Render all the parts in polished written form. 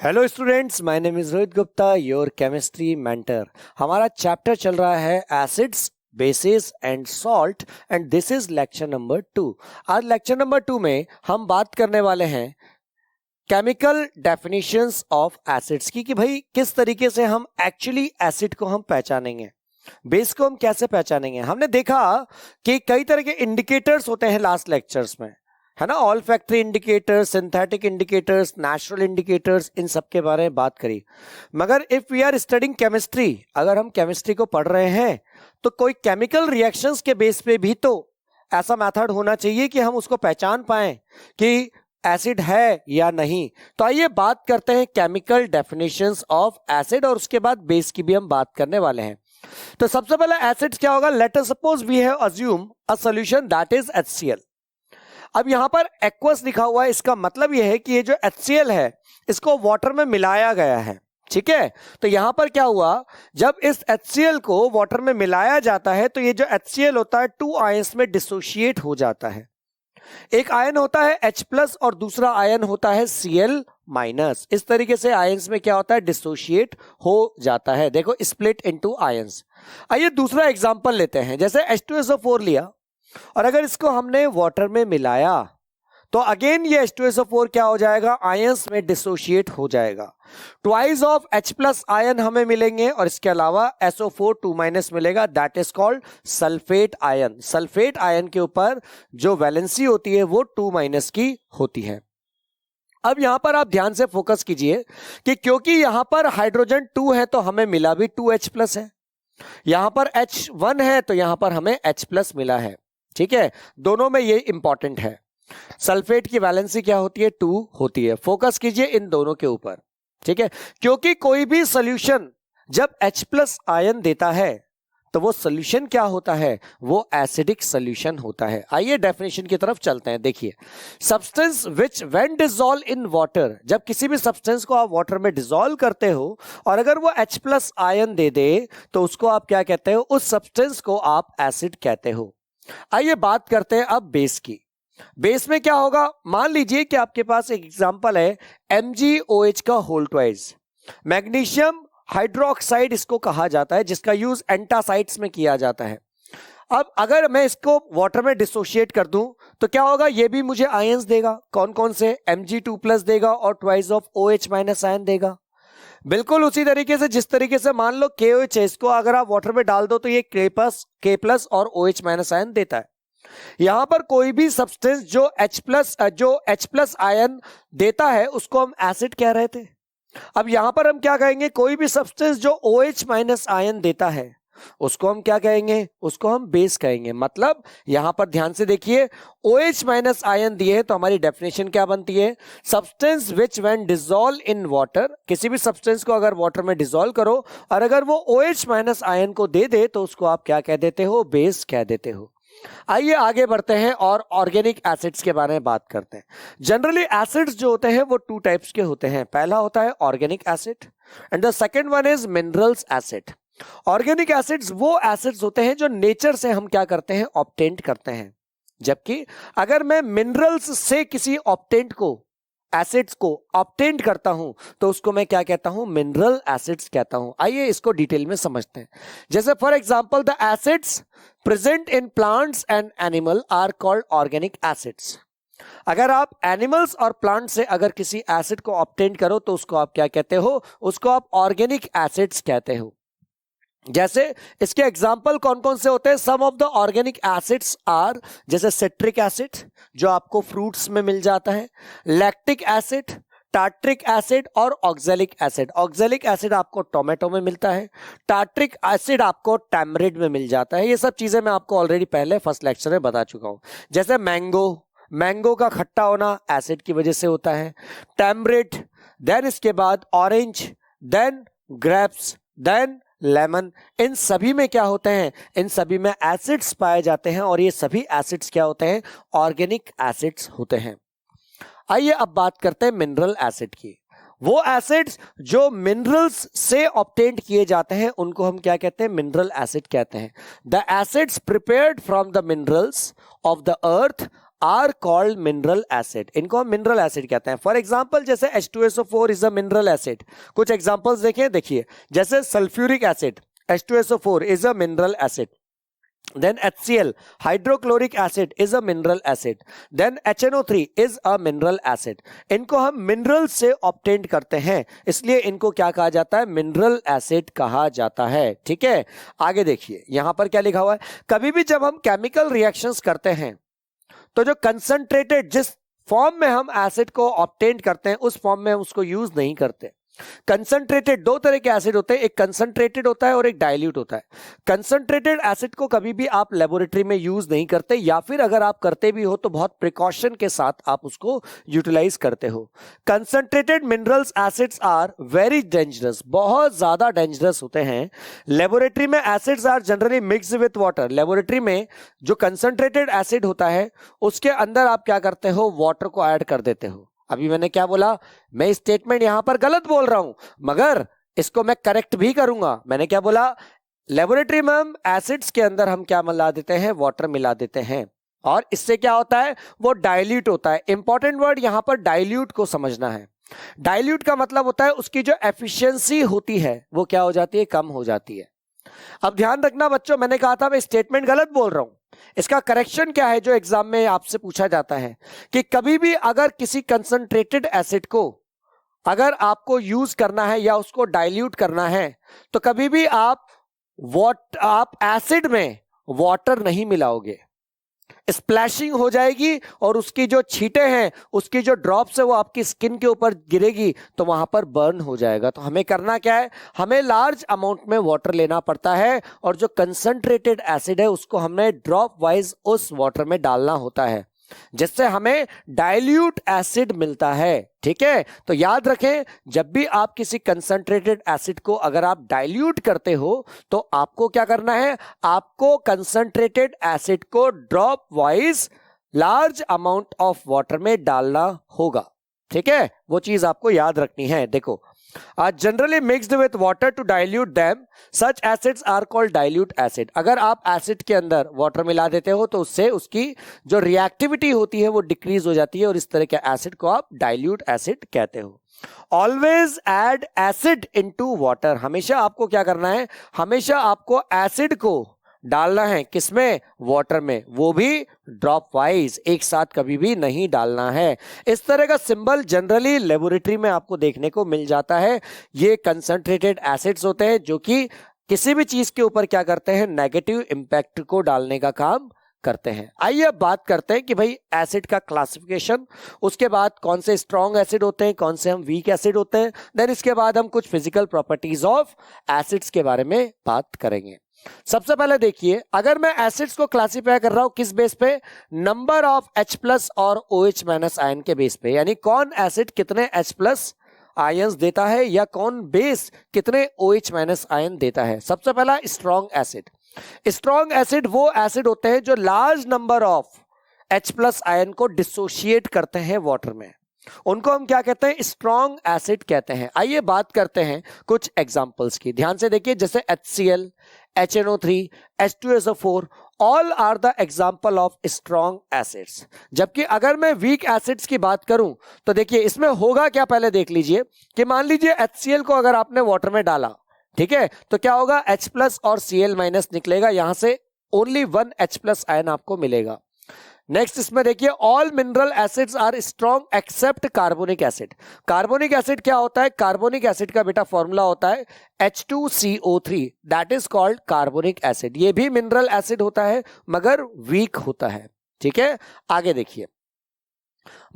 Hello students, my name is Rohit Gupta, your chemistry mentor. हमारा chapter चल रहा है acids, basis and salt, and this is lecture number 2। आज lecture number 2 में हम बात करने वाले हैं केमिकल डेफिनेशंस ऑफ एसिड्स की, कि भाई किस तरीके से हम एक्चुअली एसिड को हम पहचानेंगे, बेस को हम कैसे पहचानेंगे। हमने देखा कि कई तरह के इंडिकेटर्स होते हैं लास्ट लेक्चर्स में, है ना। Olfactory indicators, synthetic indicators, natural indicators, इन सब के बारे में बात करी। मगर if we are studying chemistry, अगर हम केमिस्ट्री को पढ़ रहे हैं तो कोई केमिकल रिएक्शंस के बेस पे भी तो ऐसा मेथड होना चाहिए कि हम उसको पहचान पाएं कि एसिड है या नहीं। तो आइए बात करते हैं केमिकल डेफिनेशंस ऑफ एसिड, और उसके बाद बेस की भी हम बात करने वाले हैं। तो सबसे पहले एसिड क्या होगा। Let us suppose we have assume a solution that is HCl। अब यहां पर एक्वस लिखा हुआ है, इसका मतलब यह है कि ये जो HCl है इसको वाटर में मिलाया गया है, ठीक है। तो यहां पर क्या हुआ, जब इस HCl को वाटर में मिलाया जाता है तो ये जो HCl होता है 2 आयंस में डिसोशिएट हो जाता है। एक आयन होता है H+ और दूसरा आयन होता है Cl-। इस तरीके से आयंस में क्या होता है, डिसोशिएट हो जाता है। देखो, स्प्लिट इनटू आयंस। आइए दूसरा एग्जांपल लेते हैं। जैसे H2SO4 लिया और अगर इसको हमने वाटर में मिलाया तो अगेन ये H2SO4 क्या हो जाएगा, आयंस में डिसोशिएट हो जाएगा। ट्वाइस ऑफ H+ आयन हमें मिलेंगे और इसके अलावा SO4 2- मिलेगा, that is called sulphate ion. Sulphate ion के ऊपर जो वैलेंसी होती है वो 2- की होती है। अब यहां पर आप ध्यान से फोकस कीजिए कि क्योंकि यहां पर हाइड्रोजन 2 है तो हमें मिला भी 2H+ है, यहां पर H1 है तो यहां पर हमें H+ मिला है, ठीक है। दोनों में ये इंपॉर्टेंट है। सल्फेट की वैलेंसी क्या होती है, 2 होती है। फोकस कीजिए इन दोनों के ऊपर, ठीक है। क्योंकि कोई भी सॉल्यूशन जब H+ आयन देता है तो वो सॉल्यूशन क्या होता है, वो एसिडिक सॉल्यूशन होता है। आइए डेफिनेशन की तरफ चलते हैं। देखिए, substance which when dissolve in water, जब किसी भी सब्सटेंस को आप वाटर में डिसॉल्व करते हो और अगर वो H+ आयन दे दे तो उसको आप क्या कहते हो, उस सब्सटेंस को आप एसिड कहते हो। आइए बात करते हैं अब बेस की। बेस में क्या होगा, मान लीजिए कि आपके पास एक एग्जांपल है MgOH का होल ट्वाइस। मैग्नीशियम हाइड्रोक्साइड इसको कहा जाता है, जिसका यूज एंटासाइड्स में किया जाता है। अब अगर मैं इसको वाटर में डिसोशिएट कर दूं तो क्या होगा, ये भी मुझे आयंस देगा। कौन कौन से, Mg2+ देगा और ट्वाइस ऑफ OH- आयन देगा। बिल्कुल उसी तरीके से जिस तरीके से मान लो KOH है, इसको अगर आप वाटर में डाल दो तो ये K+ और OH- आयन देता है। यहां पर कोई भी सब्सटेंस जो H+ आयन देता है उसको हम एसिड कह रहे थे। अब यहां पर हम क्या कहेंगे, कोई भी सब्सटेंस जो OH- आयन देता है उसको हम क्या कहेंगे, उसको हम बेस कहेंगे। मतलब यहां पर ध्यान से देखिए, OH- आयन दिए तो हमारी डेफिनेशन क्या बनती है, substance which when dissolve in water, किसी भी सब्सटेंस को अगर वाटर में डिसॉल्व करो और अगर वो OH- आयन को दे दे तो उसको आप क्या कह देते हो, बेस कह देते हो। आइए आगे बढ़ते हैं और ऑर्गेनिक एसिड्स के बारे में बात करते हैं। जनरली एसिड्स जो होते हैं वो 2 टाइप्स के होते हैं। पहला होता है organic acid and the second one is minerals acid. Organic acids वो एसिड्स होते हैं जो नेचर से हम क्या करते हैं, ऑब्टेंट करते हैं। जबकि अगर मैं मिनरल्स से किसी ऑब्टेंट को, एसिड्स को ऑब्टेंट करता हूं तो उसको मैं क्या कहता हूं, मिनरल एसिड्स कहता हूं। आइए इसको डिटेल में समझते हैं। जैसे for example, the acids present in plants and animal are called organic acids. अगर आप एनिमल्स और प्लांट से अगर किसी एसिड को ऑब्टेंट करो तो उसको आप क्या कहते हो, उसको आप ऑर्गेनिक एसिड्स कहते हो। जैसे इसके एग्जाम्पल कौन कौन से होते हैं, some of the organic acids are, जैसे सिट्रिक एसिड जो आपको फ्रूट्स में मिल जाता है, लैक्टिक एसिड, टार्ट्रिक एसिड और ऑक्सैलिक एसिड। ऑक्सैलिक एसिड आपको टोमेटो में मिलता है, टार्ट्रिक एसिड आपको टैमरिंड में मिल जाता है। ये सब चीजें मैं आपको ऑलरेडी पहले फर्स्ट लेक्चर में बता चुका हूं। जैसे मैंगो का खट्टा होना एसिड की वजह से होता है, टैमरिंड, देन इसके बाद orange, then grapes, then lemon. इन सभी में क्या होते हैं, इन सभी में एसिड्स पाए जाते हैं और ये सभी एसिड्स क्या होते हैं, ऑर्गेनिक एसिड्स होते हैं। आइए अब बात करते हैं मिनरल एसिड की। वो एसिड्स जो मिनरल्स से ऑब्टेंड किए जाते हैं उनको हम क्या कहते हैं, मिनरल एसिड कहते हैं। The acids prepared from the minerals of the earth are called mineral acid, इनको हम मिनरल एसिड कहते हैं। फॉर एग्जांपल जैसे H2SO4 is a mineral acid. कुछ एग्जांपल्स देखिए जैसे sulphuric acid, H2SO4 is a mineral acid. Then HCl, hydrochloric acid is a mineral acid. Then HNO3 is a mineral acid. इनको हम mineral से obtain करते हैं, इसलिए इनको क्या कहा जाता है, मिनरल एसिड कहा जाता है। ठीक है, आगे देखिए यहां पर क्या लिखा हुआ है, कभी भी जब हम केमिकल रिएक्शंस करते हैं तो जो कंसंट्रेटेड, जिस फॉर्म में हम एसिड को ऑब्टेन करते हैं उस फॉर्म में हम उसको यूज नहीं करते। कंसंट्रेटेड, दो तरह के एसिड होते हैं, एक कंसंट्रेटेड होता है और एक डाइल्यूट होता है। कंसंट्रेटेड एसिड को कभी भी आप लेबोरेटरी में यूज नहीं करते, या फिर अगर आप करते भी हो तो बहुत प्रिकॉशन के साथ आप उसको यूटिलाइज करते हो। Concentrated minerals acids are very dangerous, बहुत ज्यादा डेंजरस होते हैं। लेबोरेटरी में acids are generally mixed with water, laboratory में जो कंसंट्रेटेड एसिड होता है उसके अंदर आप क्या करते हो, वाटर को ऐड कर देते हो। अभी मैंने क्या बोला, मैं स्टेटमेंट यहां पर गलत बोल रहा हूं मगर इसको मैं करेक्ट भी करूंगा। मैंने क्या बोला, लेबोरेटरी में हम एसिड्स के अंदर हम क्या मिला देते हैं, वाटर मिला देते हैं, और इससे क्या होता है, वो डाइल्यूट होता है। इंपॉर्टेंट वर्ड यहां पर डाइल्यूट को समझना है। डाइल्यूट का मतलब होता है उसकी जो एफिशिएंसी होती है वो क्या हो जाती है, कम हो जाती है। अब ध्यान रखना बच्चों, मैंने कहा था मैं स्टेटमेंट गलत बोल रहा हूं, इसका करेक्शन क्या है जो एग्जाम में आपसे पूछा जाता है कि कभी भी अगर किसी कंसंट्रेटेड एसिड को अगर आपको यूज करना है या उसको डाइल्यूट करना है तो कभी भी आप एसिड में वाटर नहीं मिलाओगे, स्प्लैशिंग हो जाएगी और उसकी जो छींटे हैं, उसकी जो ड्रॉप्स है वो आपकी स्किन के ऊपर गिरेगी तो वहां पर बर्न हो जाएगा। तो हमें करना क्या है, हमें लार्ज अमाउंट में वाटर लेना पड़ता है और जो कंसंट्रेटेड एसिड है उसको हमें ड्रॉप वाइज उस वाटर में डालना होता है, जिससे हमें डाइल्यूट एसिड मिलता है। ठीक है, तो याद रखें जब भी आप किसी कंसंट्रेटेड एसिड को अगर आप डाइल्यूट करते हो तो आपको क्या करना है, आपको कंसंट्रेटेड एसिड को drop wise large amount of water में डालना होगा। ठीक है, वो चीज आपको याद रखनी है। देखो, generally mixed with water to dilute them, such acids are called dilute acid. अगर आप एसिड के अंदर वाटर मिला देते हो तो उससे उसकी जो रिएक्टिविटी होती है वो डिक्रीज हो जाती है और इस तरह के एसिड को आप डाइल्यूट एसिड कहते हो। Always add acid into water, हमेशा आपको क्या करना है, हमेशा आपको एसिड को डालना है, किसमें, वाटर में, वो भी ड्रॉप वाइज, एक साथ कभी भी नहीं डालना है। इस तरह का सिंबल जनरली लेबोरेटरी में आपको देखने को मिल जाता है। ये कंसंट्रेटेड एसिड्स होते हैं जो कि किसी भी चीज के ऊपर क्या करते हैं, नेगेटिव इंपैक्ट को डालने का काम करते हैं। आइए अब बात करते हैं कि भाई एसिड का क्लासिफिकेशन, उसके बाद कौन से स्ट्रॉन्ग एसिड होते हैं, कौन से हम वीक एसिड होते हैं, देन इसके बाद हम कुछ फिजिकल प्रॉपर्टीज ऑफ एसिड्स के बारे में बात करेंगे। सबसे पहले देखिए, अगर मैं एसिड्स को क्लासिफाई कर रहा हूं किस बेस पे, नंबर ऑफ H+ और OH- आयन के बेस पे, यानी कौन एसिड कितने H+ आयंस देता है या कौन बेस कितने OH- आयन देता है। सबसे पहला स्ट्रॉन्ग एसिड। स्ट्रॉन्ग एसिड वो एसिड होते हैं जो large number of H+ ion को डिसोशिएट करते हैं वाटर में, उनको हम क्या कहते हैं, स्ट्रॉन्ग एसिड कहते हैं। आइए बात करते हैं कुछ एग्जांपल्स की, ध्यान से देखिए, जैसे HCl, HNO3, H2SO4 all are the example of strong acids. जबकि अगर मैं वीक एसिड्स की बात करूं तो देखिए इसमें होगा क्या, पहले देख लीजिए कि मान लीजिए HCl को अगर आपने वाटर में डाला, ठीक है, तो क्या होगा, H+ और Cl- निकलेगा, यहां से ओनली 1 H+ आयन आपको मिलेगा। नेक्स्ट इसमें देखिए, all mineral acids are strong except carbonic acid. Carbonic acid क्या होता है, कार्बोनिक एसिड का बेटा फॉर्मूला होता है H2CO3, that is called carbonic acid. ये भी मिनरल एसिड होता है मगर वीक होता है। ठीक है, आगे देखिए,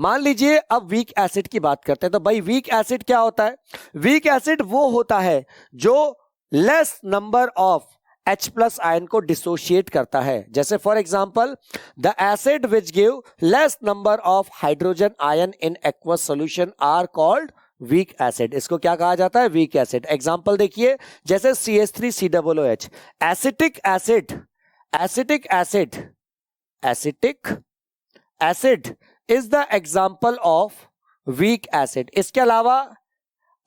मान लीजिए अब वीक एसिड की बात करते हैं, तो भाई वीक एसिड क्या होता है, वीक एसिड वो होता है जो less number of H+ ion को डिसोशिएट करता है। जैसे for example, the acid which give less number of hydrogen ion in aqueous solution are called weak acid. इसको क्या कहा जाता है, वीक एसिड। एग्जांपल देखिए, जैसे CH3COOH, acetic acid, acetic acid, acetic acid is the example of weak acid. इसके अलावा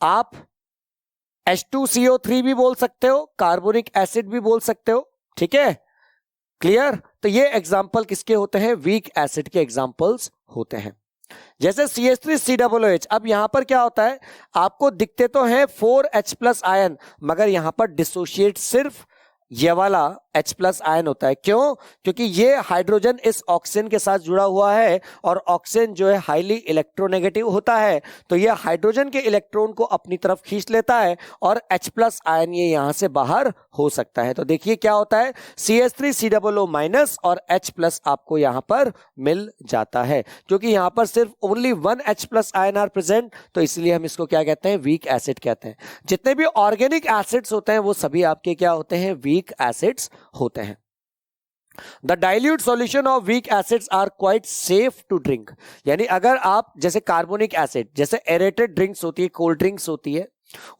आप H2CO3 भी बोल सकते हो, कार्बोनिक एसिड भी बोल सकते हो। ठीक है, क्लियर। तो ये एग्जाम्पल किसके होते हैं? वीक एसिड के एग्जाम्पल्स होते हैं। जैसे CH3COOH, अब यहां पर क्या होता है, आपको दिखते तो हैं 4H+ आयन, मगर यहां पर डिसोशिएट सिर्फ ये वाला H+ आयन होता है। क्यों? क्योंकि ये हाइड्रोजन इस ऑक्सीजन के साथ जुड़ा हुआ है और ऑक्सीजन जो है हाईली इलेक्ट्रोनेगेटिव होता है, तो ये हाइड्रोजन के इलेक्ट्रॉन को अपनी तरफ खींच लेता है और H+ आयन ये यहां से बाहर हो सकता है। तो देखिए क्या होता है, CH3COO- और H+ आपको यहां पर मिल जाता है। क्योंकि यहां पर सिर्फ only 1 H+ ion are present, तो इसलिए हम इसको क्या कहते हैं? वीक एसिड कहते हैं। जितने भी ऑर्गेनिक एसिड्स होते हैं वो सभी आपके क्या होते हैं? वीक एसिड्स होते हैं। The dilute solution of weak acids are quite safe to drink, यानी अगर आप जैसे कार्बोनिक एसिड, जैसे एरेटेड ड्रिंक्स होती है, कोल्ड ड्रिंक्स होती है,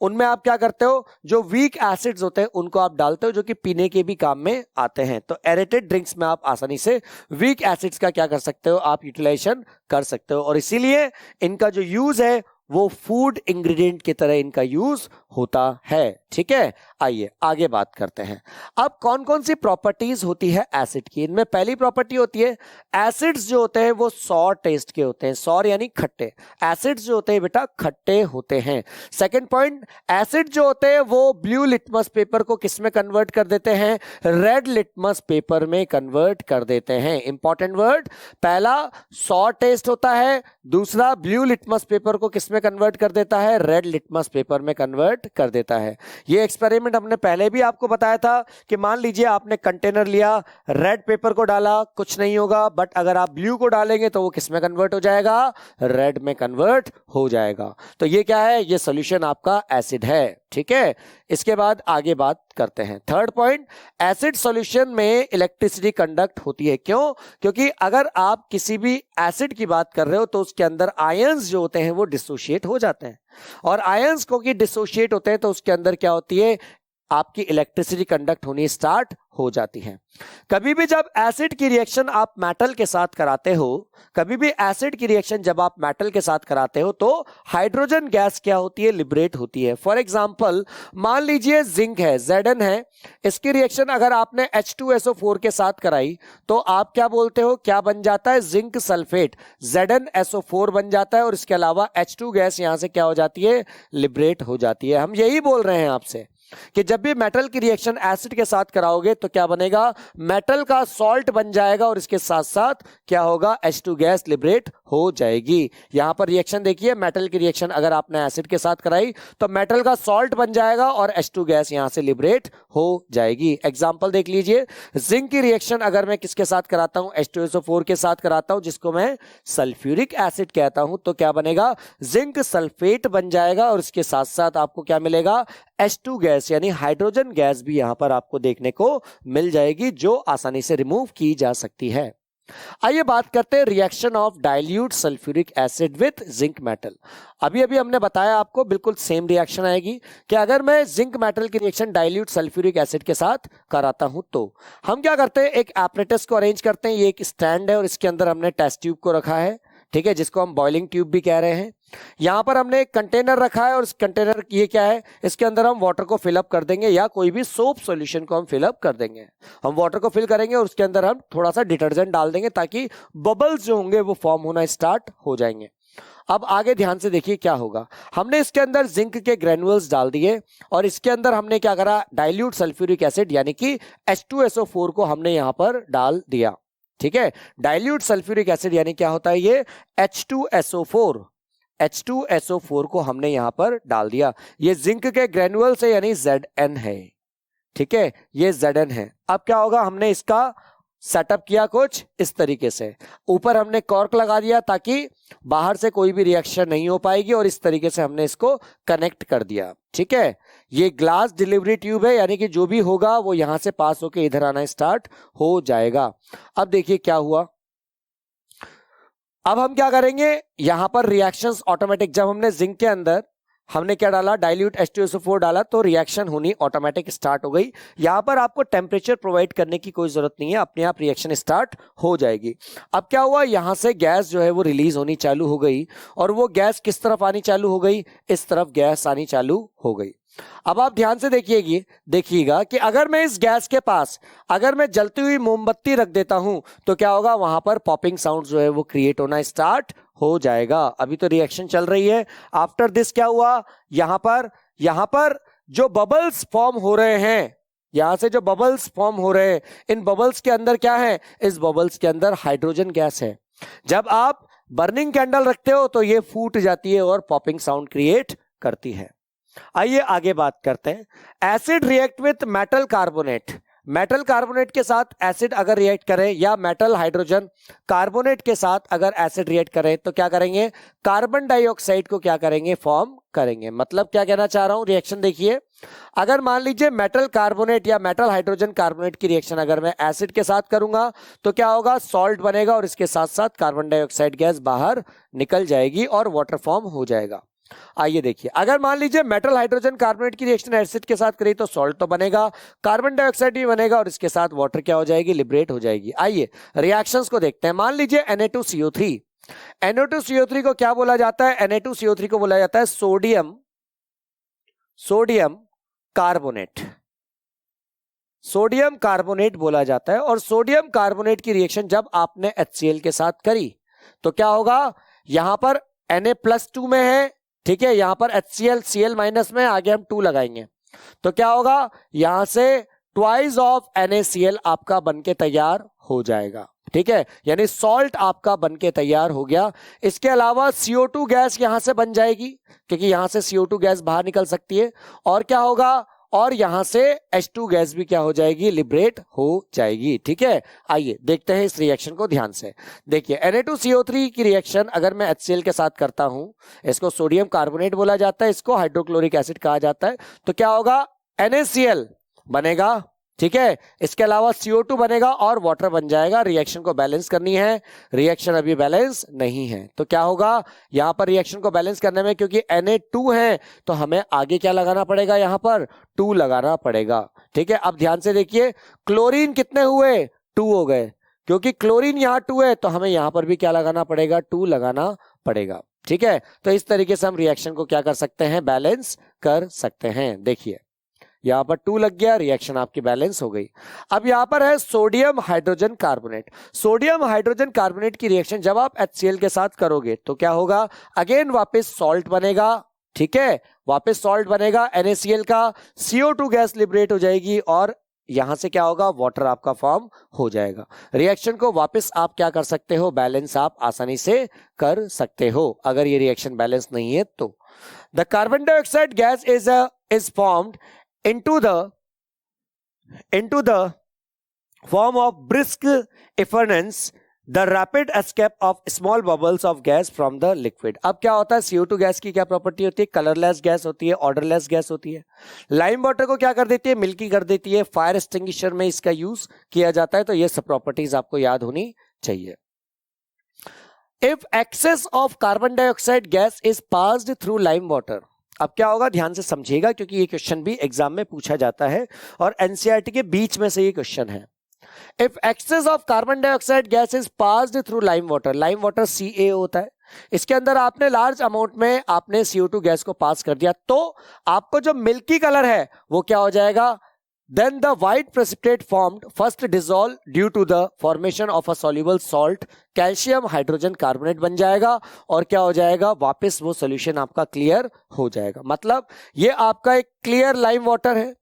उनमें आप क्या करते हो, जो वीक एसिड्स होते हैं उनको आप डालते हो, जो कि पीने के भी काम में आते हैं। तो एरेटेड ड्रिंक्स में आप आसानी से वीक एसिड्स का क्या कर सकते हो? आप यूटिलाइजेशन कर सकते हो, और इसीलिए इनका जो यूज है वो फूड इंग्रेडिएंट की तरह इनका यूज होता है। ठीक है, आइए आगे बात करते हैं। अब कौन कौन सी प्रॉपर्टीज होती है एसिड की? इनमें पहली प्रॉपर्टी होती है, एसिड्स जो होते हैं वो सॉर टेस्ट के होते हैं। सॉर यानी खट्टे, एसिड्स जो होते हैं बेटा खट्टे होते हैं। सेकंड पॉइंट, एसिड जो होते हैं वो ब्लू लिटमस पेपर को किस में कन्वर्ट कर देते हैं? रेड लिटमस पेपर में कन्वर्ट कर देते हैं। इंपॉर्टेंट वर्ड, पहला सॉर टेस्ट होता है, दूसरा ब्लू लिटमस पेपर को किस में कन्वर्ट कर देता है? रेड लिटमस पेपर में कन्वर्ट कर देता है। ये एक्सपेरिमेंट हमने पहले भी आपको बताया था कि मान लीजिए आपने कंटेनर लिया, रेड पेपर को डाला, कुछ नहीं होगा, बट अगर आप ब्लू को डालेंगे तो वो किस में कन्वर्ट हो जाएगा? रेड में कन्वर्ट हो जाएगा। तो ये क्या है? ये सॉल्यूशन आपका एसिड है। ठीक है, इसके बाद आगे बात करते हैं। थर्ड पॉइंट, एसिड सॉल्यूशन में इलेक्ट्रिसिटी कंडक्ट होती है। क्यों? क्योंकि अगर आप किसी भी एसिड की बात कर रहे हो तो उसके अंदर आयंस जो होते हैं वो डिसोशिएट हो जाते हैं, और आयंस को कि डिसोशिएट होते हैं तो उसके अंदर क्या होती है? आपकी इलेक्ट्रिसिटी कंडक्ट होनी स्टार्ट हो जाती है। कभी भी जब एसिड की रिएक्शन आप मेटल के साथ कराते हो, कभी भी एसिड की रिएक्शन जब आप मेटल के साथ कराते हो तो हाइड्रोजन गैस क्या होती है? लिबरेट होती है। फॉर एग्जांपल, मान लीजिए जिंक है, Zn है, इसकी रिएक्शन अगर आपने H2SO4 के साथ कराई तो आप क्या बोलते हो? क्या बन जाता है? जिंक सल्फेट, ZnSO4 बन जाता है, और इसके अलावा H2 गैस यहां से क्या हो जाती है? लिबरेट हो जाती है। हम यही बोल रहे हैं आपसे कि जब भी मेटल की रिएक्शन एसिड के साथ कराओगे तो क्या बनेगा? मेटल का सॉल्ट बन जाएगा, और इसके साथ साथ क्या होगा? H2 गैस लिबरेट हो जाएगी। यहां पर रिएक्शन देखिए, मेटल की रिएक्शन अगर आपने एसिड के साथ कराई तो मेटल का सॉल्ट बन जाएगा और H2 गैस यहां से लिबरेट हो जाएगी। एग्जांपल देख लीजिए, जिंक की रिएक्शन अगर मैं किसके साथ कराता हूं? H2SO4 के साथ कराता हूं, जिसको मैं सल्फ्यूरिक एसिड कहता हूं, तो क्या बनेगा? जिंक सल्फेट बन जाएगा, और इसके साथ साथ आपको क्या मिलेगा? H2 गैस यानी हाइड्रोजन गैस भी यहां पर आपको देखने को मिल जाएगी, जो आसानी से रिमूव की जा सकती है। आइए बात करते हैं reaction of dilute sulphuric acid with zinc metal. अभी अभी हमने बताया आपको बिल्कुल सेम रिएक्शन आएगी कि अगर मैं जिंक मेटल की रिएक्शन डाइल्यूट सल्फ्यूरिक एसिड के साथ कराता हूं तो हम क्या करते हैं? एक एपरेटस को अरेंज करते हैं। ये एक स्टैंड है और इसके अंदर हमने टेस्ट ट्यूब को रखा है, ठीक है, जिसको हम बॉइलिंग ट्यूब भी कह रहे हैं। यहां पर हमने एक कंटेनर रखा है और इस कंटेनर ये क्या है? इसके अंदर हम वाटर को फिलअप कर देंगे, या कोई भी सोप सॉल्यूशन को हम फिलअप कर देंगे। हम वाटर को फिल करेंगे और उसके अंदर हम थोड़ा सा डिटर्जेंट डाल देंगे ताकि बबल्स जो होंगे वो फॉर्म होना स्टार्ट हो जाएंगे। अब आगे ध्यान से देखिए क्या होगा। हमने इसके अंदर जिंक के ग्रेनुअल्स डाल दिए और इसके अंदर हमने क्या करा? डाइल्यूट सल्फ्यूरिक एसिड यानी कि H2SO4 को हमने यहां पर डाल दिया। ठीक है, डाइल्यूट सल्फ्यूरिक एसिड यानी क्या होता है? ये H2SO4 को हमने यहां पर डाल दिया। ये जिंक के ग्रेनुअल से यानी Zn है। ठीक है, ये Zn है। अब क्या होगा? हमने इसका सेटअप किया कुछ इस तरीके से, ऊपर हमने कॉर्क लगा दिया ताकि बाहर से कोई भी रिएक्शन नहीं हो पाएगी, और इस तरीके से हमने इसको कनेक्ट कर दिया। ठीक है, ये ग्लास डिलीवरी ट्यूब है, यानी कि जो भी होगा वो यहां से पास होके इधर आना स्टार्ट हो जाएगा। अब देखिए क्या हुआ। अब हम क्या करेंगे? यहां पर रिएक्शंस ऑटोमेटिक, जब हमने जिंक के अंदर हमने क्या डाला? डाइल्यूट H2SO4 डाला, तो रिएक्शन होनी ऑटोमेटिक स्टार्ट हो गई। यहां पर आपको टेम्परेचर प्रोवाइड करने की कोई जरूरत नहीं है, अपने आप रिएक्शन स्टार्ट हो जाएगी। अब क्या हुआ? यहां से गैस जो है वो रिलीज होनी चालू हो गई, और वो गैस किस तरफ आनी चालू हो गई? इस तरफ गैस आनी चालू हो गई। अब आप ध्यान से देखिएगा कि अगर मैं इस गैस के पास अगर मैं जलती हुई मोमबत्ती रख देता हूं तो क्या होगा, वहां पर पॉपिंग साउंड जो है वो क्रिएट होना स्टार्ट हो जाएगा। अभी तो रिएक्शन चल रही है। आफ्टर दिस क्या हुआ, यहां पर जो बबल्स फॉर्म हो रहे हैं, यहां से जो बबल्स फॉर्म हो रहे हैं, इन बबल्स के अंदर क्या है, इस बबल्स के अंदर हाइड्रोजन गैस है। जब आप बर्निंग कैंडल रखते हो तो ये फूट जाती है और पॉपिंग साउंड क्रिएट करती है। आइए आगे बात करते हैं। Acid react with metal carbonate. Metal carbonate के साथ एसिड अगर रिएक्ट करे या मेटल हाइड्रोजन कार्बोनेट के साथ अगर एसिड रिएक्ट करे तो क्या करेंगे, कार्बन डाइऑक्साइड को क्या करेंगे, फॉर्म करेंगे। मतलब क्या कहना चाह रहा हूं, रिएक्शन देखिए। अगर मान लीजिए मेटल कार्बोनेट या मेटल हाइड्रोजन कार्बोनेट की रिएक्शन अगर मैं एसिड के साथ करूंगा तो क्या होगा, सॉल्ट बनेगा और इसके साथ साथ कार्बन डाइऑक्साइड गैस बाहर निकल जाएगी और वाटर फॉर्म हो जाएगा। आइए देखिए, अगर मान लीजिए मेटल हाइड्रोजन कार्बोनेट की रिएक्शन एसिड के साथ करी तो सॉल्ट तो बनेगा, कार्बन डाइऑक्साइड भी बनेगा और इसके साथ वाटर क्या हो जाएगी, लिबरेट हो जाएगी। आइए रिएक्शंस को देखते हैं। मान लीजिए Na2CO3, Na2CO3 को क्या बोला जाता है, Na2CO3 को बोला जाता है सोडियम कार्बोनेट। सोडियम कार्बोनेट बोला जाता है। और सोडियम कार्बोनेट की रिएक्शन जब आपने HCl के साथ करी तो क्या होगा, यहां पर Na+2 में है, ठीक है, यहां पर HCl Cl माइनस में, आगे हम 2 लगाएंगे तो क्या होगा, यहां से ट्वाइस ऑफ NaCl आपका बनके तैयार हो जाएगा। ठीक है, यानी सॉल्ट आपका बनके तैयार हो गया। इसके अलावा CO2 गैस यहां से बन जाएगी क्योंकि यहां से CO2 गैस बाहर निकल सकती है। और क्या होगा, और यहां से H2 गैस भी क्या हो जाएगी, लिबरेट हो जाएगी। ठीक है, आइए देखते हैं इस रिएक्शन को ध्यान से। देखिए Na2CO3 की रिएक्शन अगर मैं HCl के साथ करता हूं, इसको सोडियम कार्बोनेट बोला जाता है, इसको हाइड्रोक्लोरिक एसिड कहा जाता है। तो क्या होगा, NaCl बनेगा, ठीक है, इसके अलावा CO2 बनेगा और वाटर बन जाएगा। रिएक्शन को बैलेंस करनी है, रिएक्शन अभी बैलेंस नहीं है तो क्या होगा, यहां पर रिएक्शन को बैलेंस करने में क्योंकि Na2 है तो हमें आगे क्या लगाना पड़ेगा, यहां पर 2 लगाना पड़ेगा। ठीक है, अब ध्यान से देखिए, क्लोरीन कितने हुए, 2 हो गए, क्योंकि क्लोरीन यहां 2 है तो हमें यहां पर भी क्या लगाना पड़ेगा, 2 लगाना पड़ेगा। ठीक है, तो इस तरीके से हम रिएक्शन को क्या कर सकते हैं, बैलेंस कर सकते हैं। देखिए यहां पर 2 लग गया, रिएक्शन आपकी बैलेंस हो गई। अब यहां पर है sodium hydrogen carbonate. Sodium hydrogen carbonate की रिएक्शन जब आप HCl के साथ करोगे तो क्या होगा, अगेन वापस सॉल्ट बनेगा। ठीक है, वापस सॉल्ट बनेगा NaCl का, CO2 गैस लिबरेट हो जाएगी और यहां से क्या होगा, वाटर आपका फॉर्म हो जाएगा। रिएक्शन को वापस आप क्या कर सकते हो, बैलेंस आप आसानी से कर सकते हो अगर ये रिएक्शन बैलेंस नहीं है तो। The carbon dioxide gas is formed into the form of brisk efference, the rapid escape of small bubbles of gas from the liquid। अब क्या होता है, CO2 गैस की क्या प्रॉपर्टी होती है, कलरलेस गैस होती है, ऑर्डरलेस गैस होती है। लाइम वाटर को क्या कर देती है, मिल्की कर देती है। फायर एक्सटिंग्विशर में इसका यूज किया जाता है। तो ये सब प्रॉपर्टीज आपको याद होनी चाहिए। If excess of carbon dioxide gas is passed through lime water, अब क्या होगा, ध्यान से समझिएगा क्योंकि ये क्वेश्चन भी एग्जाम में पूछा जाता है और एनसीईआरटी के बीच में से ये क्वेश्चन है। If excess of carbon dioxide gas is passed through lime water CaO होता है, इसके अंदर आपने लार्ज अमाउंट में आपने CO2 गैस को पास कर दिया तो आपको जो मिल्की कलर है वो क्या हो जाएगा, then the white precipitate formed first dissolve due to the formation of a soluble salt calcium hydrogen carbonate बन जाएगा और क्या हो जाएगा, वापस वो सॉल्यूशन आपका क्लियर हो जाएगा। मतलब ये आपका एक क्लियर लाइम वाटर है।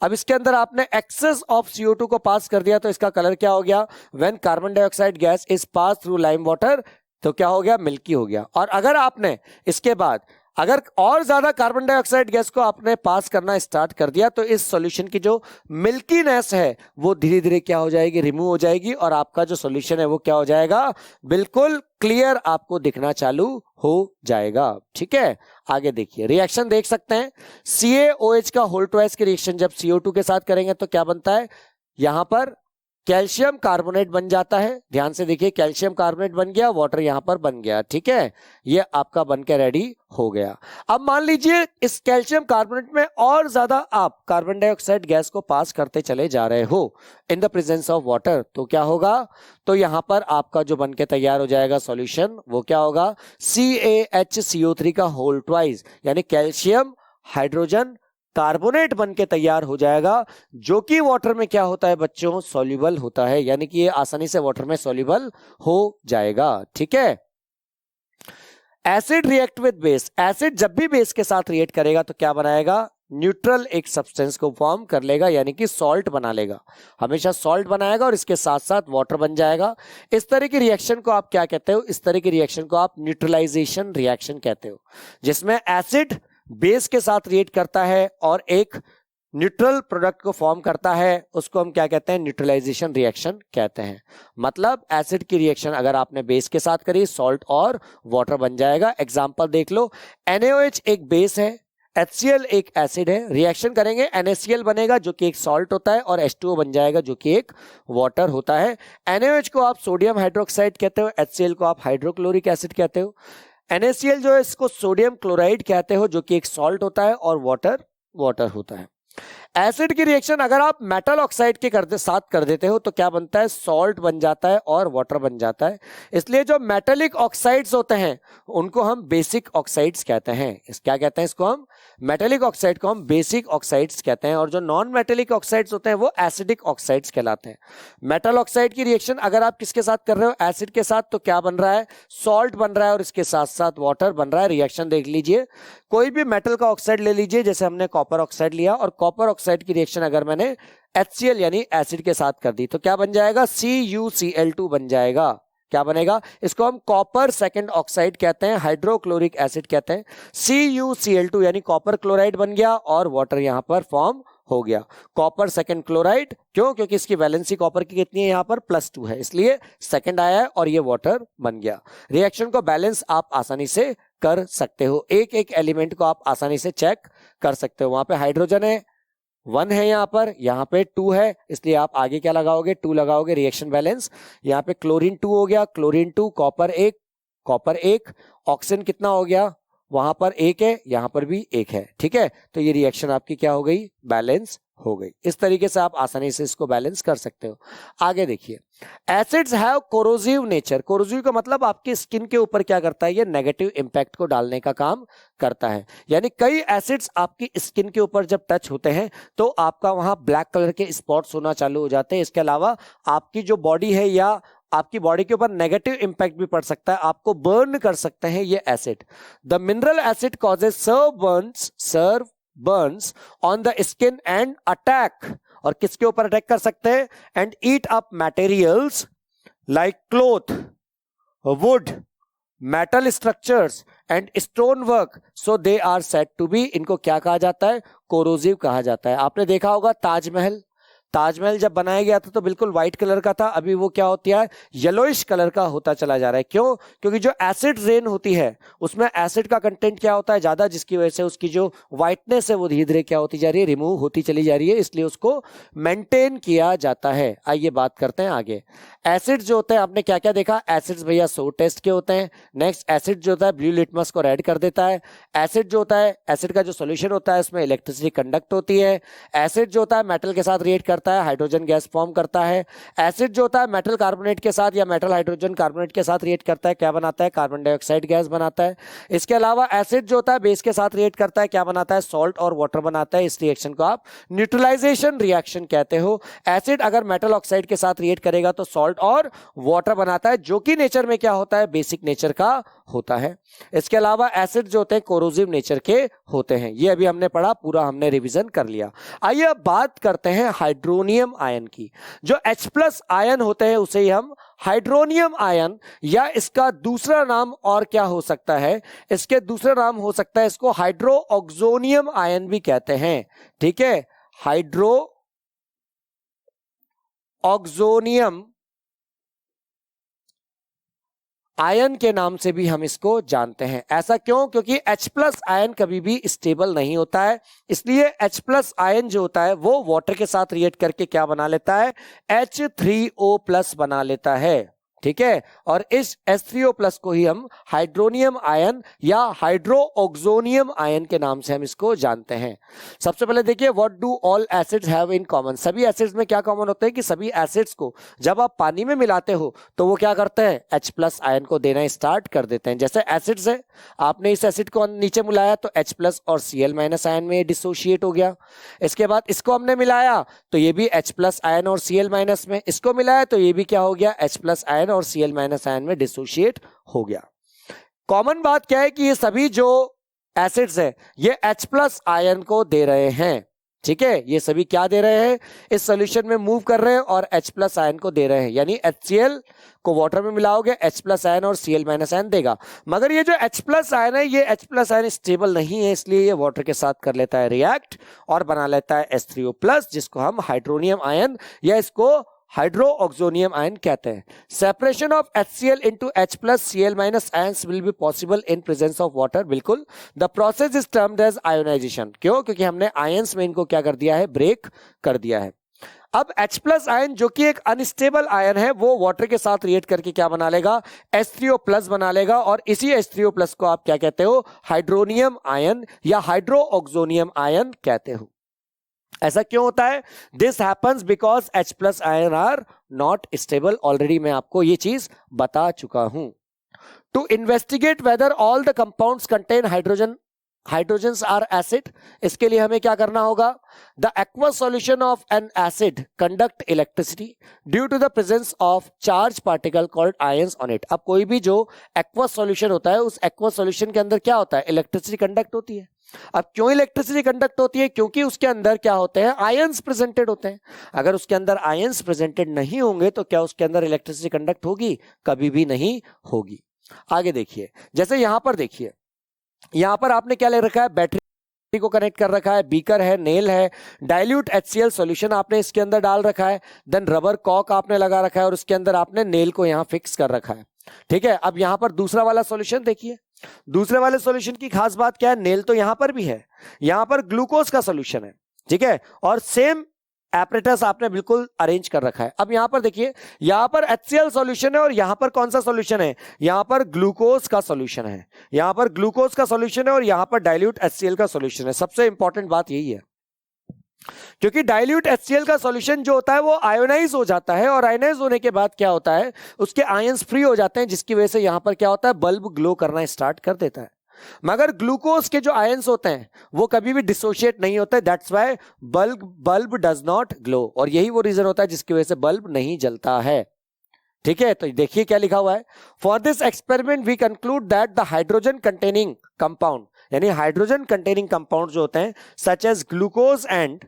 अब इसके अंदर आपने एक्सेस ऑफ CO2 को पास कर दिया तो इसका कलर क्या हो गया, when carbon dioxide gas is pass through lime water तो क्या हो गया, मिल्की हो गया। और अगर आपने इसके बाद अगर और ज्यादा कार्बन डाइऑक्साइड गैस को आपने पास करना स्टार्ट कर दिया तो इस सॉल्यूशन की जो मिल्कीनेस है वो धीरे धीरे क्या हो जाएगी, रिमूव हो जाएगी और आपका जो सॉल्यूशन है वो क्या हो जाएगा, बिल्कुल क्लियर आपको दिखना चालू हो जाएगा। ठीक है, आगे देखिए, रिएक्शन देख सकते हैं। CaOH का होल ट्वाइस की रिएक्शन जब CO2 के साथ करेंगे तो क्या बनता है, यहां पर कैल्शियम कार्बोनेट बन जाता है। ध्यान से देखिए, कैल्शियम कार्बोनेट बन गया, वाटर यहां पर बन गया। ठीक है, ये आपका बनकर रेडी हो गया। अब मान लीजिए इस कैल्शियम कार्बोनेट में और ज्यादा आप कार्बन डाइऑक्साइड गैस को पास करते चले जा रहे हो in the presence of water तो क्या होगा, तो यहां पर आपका जो बनके तैयार हो जाएगा सॉल्यूशन वो क्या होगा, CaHCO3 का होल ट्वाइस यानी कैल्शियम हाइड्रोजन कार्बोनेट बन के तैयार हो जाएगा, जो कि वाटर में क्या होता है बच्चों, सॉल्युबल होता है, यानी कि ये आसानी से वाटर में सॉल्युबल हो जाएगा। ठीक है। Acid react with base, acid जब भी बेस के साथ रिएक्ट करेगा तो क्या बनाएगा, न्यूट्रल एक सब्सटेंस को फॉर्म कर लेगा, यानी कि सॉल्ट बना लेगा, हमेशा सॉल्ट बनाएगा और इसके साथ साथ वाटर बन जाएगा। इस तरह की रिएक्शन को आप क्या कहते हो, इस तरह की रिएक्शन को आप न्यूट्रलाइजेशन रिएक्शन कहते हो, जिसमें एसिड बेस के साथ रिएक्ट करता है और एक न्यूट्रल प्रोडक्ट को फॉर्म करता है, उसको हम क्या कहते हैं, न्यूट्रलाइजेशन रिएक्शन कहते हैं। मतलब एसिड की रिएक्शन अगर आपने बेस के साथ करी, सॉल्ट और वाटर बन जाएगा। एग्जांपल देख लो, NaOH एक बेस है, HCl एक एसिड है, रिएक्शन करेंगे NaCl बनेगा जो कि एक सॉल्ट होता है और H2O बन जाएगा जो कि एक वाटर होता है। NaOH को आप सोडियम हाइड्रोक्साइड कहते हो, HCl को आप हाइड्रोक्लोरिक एसिड कहते हो, NaCl जो है इसको सोडियम क्लोराइड कहते हो जो कि एक सॉल्ट होता है और वाटर होता है। एसिड की रिएक्शन अगर आप मेटल ऑक्साइड के साथ कर देते हो तो क्या बनता है, सॉल्ट बन जाता है और वाटर बन जाता है। इसलिए जो मेटेलिक ऑक्साइड्स होते हैं उनको हम बेसिक ऑक्साइड्स कहते हैं। क्या कहते हैं इसको हम, मेटेलिक ऑक्साइड को हम बेसिक ऑक्साइड्स कहते हैं, और जो नॉन मेटेलिक ऑक्साइड्स होते हैं वो एसिडिक ऑक्साइड्स कहलाते हैं। मेटल ऑक्साइड की रिएक्शन अगर आप किसके साथ कर रहे हो, एसिड के साथ, तो क्या बन रहा है, सॉल्ट बन रहा है और इसके साथ साथ वाटर बन रहा है। रिएक्शन देख लीजिए, कोई भी मेटल का ऑक्साइड ले लीजिए, जैसे हमने कॉपर ऑक्साइड लिया, और कॉपर ऑक्साइड की रिएक्शन अगर मैंने HCl यानी एसिड के साथ कर दी तो क्या बन जाएगा, CuCl2 बन जाएगा। क्या बनेगा, इसको हम कॉपर सेकंड ऑक्साइड कहते हैं, हाइड्रोक्लोरिक एसिड कहते हैं। CuCl2 यानी कॉपर क्लोराइड बन गया और वाटर यहां पर फॉर्म हो गया, कॉपर सेकंड क्लोराइड। क्यों, क्योंकि इसकी वैलेंसी कॉपर की कितनी है, यहां पर +2 है, इसलिए सेकंड आया है और ये वाटर बन गया। रिएक्शन को बैलेंस आप आसानी से कर सकते हो, एक एक एलिमेंट को आप आसानी से चेक कर सकते हो। वहां पे हाइड्रोजन है 1 है, यहाँ पे 2 है, इसलिए आप आगे क्या लगाओगे, 2 लगाओगे, रिएक्शन बैलेंस। यहाँ पे क्लोरीन 2 हो गया, क्लोरीन 2, कॉपर 1, ऑक्सीजन कितना हो गया, वहां पर 1 है, यहां पर भी 1 है। ठीक है, तो ये रिएक्शन आपकी क्या हो गई, बैलेंस हो गई। इस तरीके से आप आसानी से इसको बैलेंस कर सकते हो। आगे देखिए, acids have corrosive nature. Corrosive का मतलब आपकी स्किन के ऊपर क्या करता है, ये नेगेटिव इंपैक्ट को डालने का काम करता है। यानी कई एसिड्स आपकी स्किन के ऊपर जब टच होते हैं तो आपका वहां ब्लैक कलर के स्पॉट्स होना चालू हो जाते हैं। इसके अलावा आपकी जो बॉडी है या आपकी बॉडी के ऊपर नेगेटिव इंपैक्ट भी पड़ सकता है, आपको बर्न कर सकते हैं ये acid. The mineral acid causes severe burns on the skin and attack, और किसके ऊपर अटैक कर सकते हैं, and eat up materials like cloth, wood, metal structures and stone work, so they are said to be, इनको क्या कहा जाता है, कोरोसिव कहा जाता है। आपने देखा होगा ताजमहल जब बनाया गया था तो बिल्कुल व्हाइट कलर का था, अभी वो क्या होती है, येलोइश कलर का होता चला जा रहा है। क्यों, क्योंकि जो एसिड रेन होती है उसमें एसिड का कंटेंट क्या होता है ज्यादा, जिसकी वजह से उसकी जो व्हाइटनेस है वो धीरे धीरे क्या होती जा रही है, रिमूव होती चली जा रही है, इसलिए उसको मेंटेन किया जाता है। आइए बात करते हैं आगे। एसिड जो होते हैं, आपने क्या क्या देखा, एसिड्स भैया 100 टेस्ट के होते हैं। नेक्स्ट, एसिड जो होता है ब्लू लिटमस को रेड कर देता है। एसिड जो होता है, एसिड का जो सोल्यूशन होता है उसमें इलेक्ट्रिसिटी कंडक्ट होती है। एसिड जो होता है मेटल के साथ रिएक्ट करता है, हाइड्रोजन गैस फॉर्म करता है। एसिड जो होता है मेटल कार्बोनेट के साथ या मेटल हाइड्रोजन कार्बोनेट के साथ रिएक्ट करता है, क्या बनाता है, कार्बन डाइऑक्साइड गैस बनाता है। इसके अलावा एसिड जो होता है बेस के साथ रिएक्ट करता है, क्या बनाता है, सॉल्ट और वाटर बनाता है। इस रिएक्शन को आप न्यूट्रलाइजेशन रिएक्शन कहते हो। एसिड अगर मेटल ऑक्साइड के साथ रिएक्ट करेगा तो सॉल्ट और वाटर बनाता है, जो कि नेचर में क्या होता है, बेसिक नेचर का होता है। इसके अलावा एसिड जो होते हैं कोरोसिव नेचर के होते हैं। ये अभी हमने पढ़ा, पूरा हमने रिवीजन कर लिया। आइए अब बात करते हैं हाइड्रोनियम आयन की। जो H+ आयन होते हैं उसे हम हाइड्रोनियम आयन, या इसका दूसरा नाम और क्या हो सकता है, इसके दूसरा नाम हो सकता है, इसको हाइड्रो ऑक्सोनियम आयन भी कहते हैं। ठीक है, हाइड्रो ऑक्सोनियम आयन के नाम से भी हम इसको जानते हैं। ऐसा क्यों, क्योंकि H+ आयन कभी भी स्टेबल नहीं होता है, इसलिए H+ आयन जो होता है वो वाटर के साथ रिएक्ट करके क्या बना लेता है, H3O+ बना लेता है। ठीक है, और इस H3O+ को ही हम हाइड्रोनियम आयन या हाइड्रोऑक्सोनियम आयन के नाम से हम इसको जानते हैं। सबसे पहले देखिए, what do all acids have in common. सभी एसिड्स में क्या कॉमन होता है कि सभी एसिड्स को जब आप पानी में मिलाते हो तो वो क्या करते हैं, H+ आयन को देना स्टार्ट कर देते हैं। जैसे एसिड्स है, आपने इस एसिड को नीचे मिलाया तो H+ और Cl- आयन में डिसोशिएट हो गया। इसके बाद इसको हमने मिलाया तो ये भी H+ आयन और Cl- में, इसको मिलाया तो ये भी क्या हो गया, H+ आयन और Cl- आयन में डिसोशिएट हो गया। कॉमन बात क्या है कि ये सभी जो एसिड्स है ये H+ आयन को दे रहे हैं। ठीक है, ये सभी क्या दे रहे हैं, इस सॉल्यूशन में मूव कर रहे हैं और H+ आयन को दे रहे हैं। यानी HCl को वाटर में मिलाओगे H+ आयन और Cl- आयन देगा। मगर ये जो H+ आयन है, ये H+ आयन स्टेबल नहीं है, इसलिए ये वाटर के साथ कर लेता है रिएक्ट और बना लेता है H3O+, जिसको हम हाइड्रोनियम आयन या इसको हाइड्रोऑक्सोनियम आयन कहते हैं। Separation of HCl into H+ Cl- ions will be possible in presence of water. बिल्कुल, the process is termed as ionisation. क्यों, क्योंकि हमने आयंस में इनको क्या कर दिया है, ब्रेक कर दिया है। अब H+ आयन जो कि एक अनस्टेबल आयन है, वो वाटर के साथ रिएक्ट करके क्या बना लेगा, H3O+ बना लेगा, और इसी H3O+ को आप क्या कहते हो, हाइड्रोनियम आयन या हाइड्रोऑक्सोनियम आयन कहते हो। ऐसा क्यों होता है, this happens because H+ ion are not stable. Already मैं आपको ये चीज बता चुका हूं। To investigate whether all the compounds contain hydrogens are acid, इसके लिए हमें क्या करना होगा, the aqueous solution of an acid conduct electricity due to the presence of charge particle called ions on it. अब कोई भी जो एक्वस सॉल्यूशन होता है, उस एक्वस सॉल्यूशन के अंदर क्या होता है, इलेक्ट्रिसिटी कंडक्ट होती है। अब क्यों इलेक्ट्रिसिटी कंडक्ट होती है, क्योंकि उसके अंदर क्या होते हैं, आयंस प्रेजेंटेड होते हैं। अगर उसके अंदर आयंस प्रेजेंटेड नहीं होंगे तो क्या उसके अंदर इलेक्ट्रिसिटी कंडक्ट होगी, कभी भी नहीं होगी। आगे देखिए, जैसे यहां पर देखिए, यहां पर आपने क्या ले रखा है, बैटरी को कनेक्ट कर रखा है, बीकर है, नेल है, डाइल्यूट HCl सॉल्यूशन आपने इसके अंदर डाल रखा है, देन रबर कॉक आपने लगा रखा है और उसके अंदर आपने नेल को यहां फिक्स कर रखा है। ठीक है, अब यहां पर दूसरा वाला सॉल्यूशन देखिए, दूसरे वाले सॉल्यूशन की खास बात क्या है, नेल तो यहां पर भी है, यहां पर ग्लूकोज का सॉल्यूशन है। ठीक है, और सेम एपरेटस आपने बिल्कुल अरेंज कर रखा है। अब यहां पर देखिए, यहां पर HCl सॉल्यूशन है और यहां पर कौन सा सॉल्यूशन है, यहां पर ग्लूकोज का सॉल्यूशन है, यहां पर ग्लूकोज का सॉल्यूशन है और यहां पर डाइल्यूट HCl का सॉल्यूशन है। सबसे इंपॉर्टेंट बात यही है, क्योंकि डाइल्यूट HCl का सॉल्यूशन जो होता है वो आयोनाइज हो जाता है, और आयोनाइज होने के बाद क्या होता है, उसके आयंस फ्री हो जाते हैं, जिसकी वजह से यहां पर क्या होता है, बल्ब ग्लो करना स्टार्ट कर देता है। मगर ग्लूकोज के जो आयंस होते हैं वो कभी भी डिसोशिएट नहीं होते, that's why bulb does not glow, और यही वो रीजन होता है जिसकी वजह से बल्ब नहीं जलता है। ठीक है, तो देखिए क्या लिखा हुआ है, for this experiment we conclude that the hydrogen containing compound, यानी हाइड्रोजन कंटेनिंग कंपाउंड जो होते हैं such as glucose and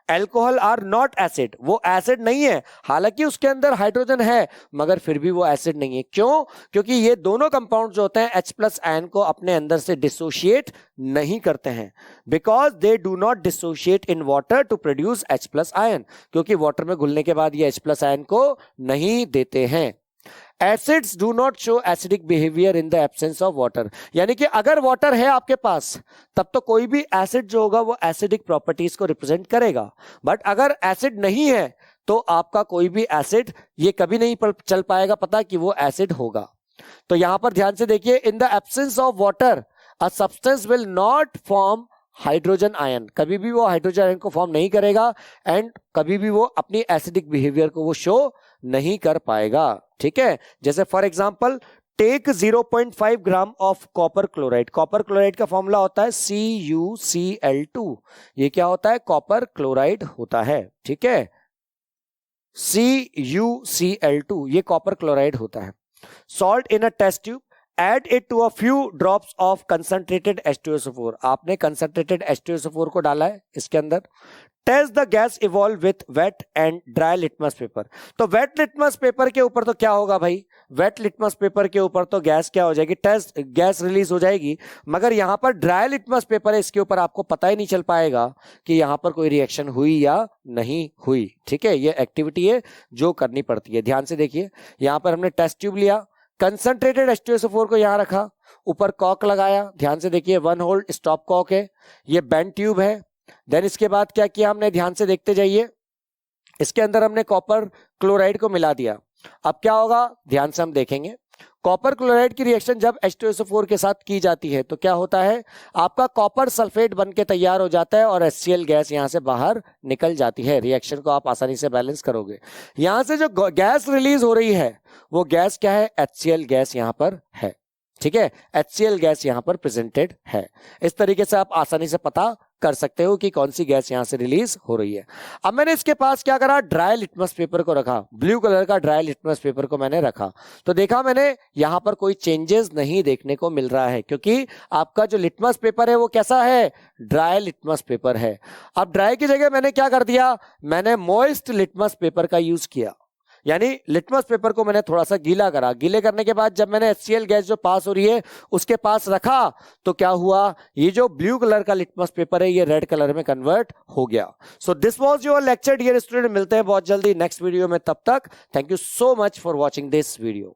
alcohol are not acid, वो एसिड नहीं है, हालांकि उसके अंदर हाइड्रोजन है मगर फिर भी वो एसिड नहीं है। क्यों, क्योंकि ये दोनों कंपाउंड जो होते हैं H+ आयन को अपने अंदर से डिसोशिएट नहीं करते हैं, because they do not dissociate in water to produce H+ ion, क्योंकि वाटर में घुलने के बाद ये H+ आयन को नहीं देते हैं। Acids do not show acidic behaviour in the absence of water, यानी कि अगर वाटर है आपके पास तब तो कोई भी एसिड जो होगा वो एसिडिक प्रॉपर्टीज को रिप्रेजेंट करेगा, बट अगर एसिड नहीं है तो आपका कोई भी एसिड ये कभी नहीं चल पाएगा पता कि वो एसिड होगा। तो यहां पर ध्यान से देखिए, in the absence of water a substance will not form hydrogen ion, कभी भी वो हाइड्रोजन आयन को फॉर्म नहीं करेगा, एंड कभी भी वो अपनी एसिडिक बिहेवियर को वो शो नहीं कर पाएगा। ठीक है, जैसे for example take 0.5 gram of copper chloride, copper chloride का फॉर्मूला होता है CuCl2, ये क्या होता है, कॉपर क्लोराइड होता है। ठीक है, CuCl2 ये कॉपर क्लोराइड होता है। Salt in a test tube, add it to a few drops of concentrated H2SO4, आपने कंसंट्रेटेड H2SO4 को डाला है इसके अंदर। Test the gas evolve with wet and dry litmus paper, तो वेट लिटमस पेपर के ऊपर तो क्या होगा भाई, वेट लिटमस पेपर के ऊपर तो गैस क्या हो जाएगी, टेस्ट गैस रिलीज हो जाएगी, मगर यहां पर ड्राई लिटमस पेपर है, इसके ऊपर आपको पता ही नहीं चल पाएगा कि यहां पर कोई रिएक्शन हुई या नहीं हुई। ठीक है, ये एक्टिविटी है जो करनी पड़ती है। ध्यान से देखिए, यहां पर हमने टेस्ट ट्यूब लिया, कंसंट्रेटेड H2SO4 को यहां रखा, ऊपर कॉक लगाया, ध्यान से देखिए 1 होल स्टॉप कॉक है, ये बेंड ट्यूब है। देन इसके बाद क्या किया हमने, ध्यान से देखते जाइए, इसके अंदर हमने कॉपर क्लोराइड को मिला दिया, अब क्या होगा ध्यान से हम देखेंगे। कॉपर क्लोराइड की रिएक्शन जब H2SO4 के साथ की जाती है तो क्या होता है, आपका कॉपर सल्फेट बन के तैयार हो जाता है और HCl गैस यहां से बाहर निकल जाती है। रिएक्शन को आप आसानी से बैलेंस करोगे। यहां से जो गैस रिलीज हो रही है वो गैस क्या है, HCl गैस यहां पर है। ठीक है, HCl गैस यहां पर प्रेजेंटेड है। इस तरीके से आप आसानी से पता कर सकते हो कि कौन सी गैस यहां से रिलीज हो रही है। अब मैंने इसके पास क्या करा, ड्राई लिटमस पेपर को रखा, ब्लू कलर का ड्राई लिटमस पेपर को मैंने रखा, तो देखा मैंने यहां पर कोई चेंजेस नहीं देखने को मिल रहा है, क्योंकि आपका जो लिटमस पेपर है वो कैसा है, ड्राई लिटमस पेपर है। अब ड्राई की जगह मैंने क्या कर दिया, मैंने मॉइस्ट लिटमस पेपर का यूज किया, यानी लिटमस पेपर को मैंने थोड़ा सा गीला करा। गीले करने के बाद जब मैंने HCl गैस जो पास हो रही है उसके पास रखा तो क्या हुआ, ये जो ब्लू कलर का लिटमस पेपर है ये रेड कलर में कन्वर्ट हो गया। So this was your lecture dear student. मिलते हैं बहुत जल्दी नेक्स्ट वीडियो में, तब तक thank you so much for watching this video.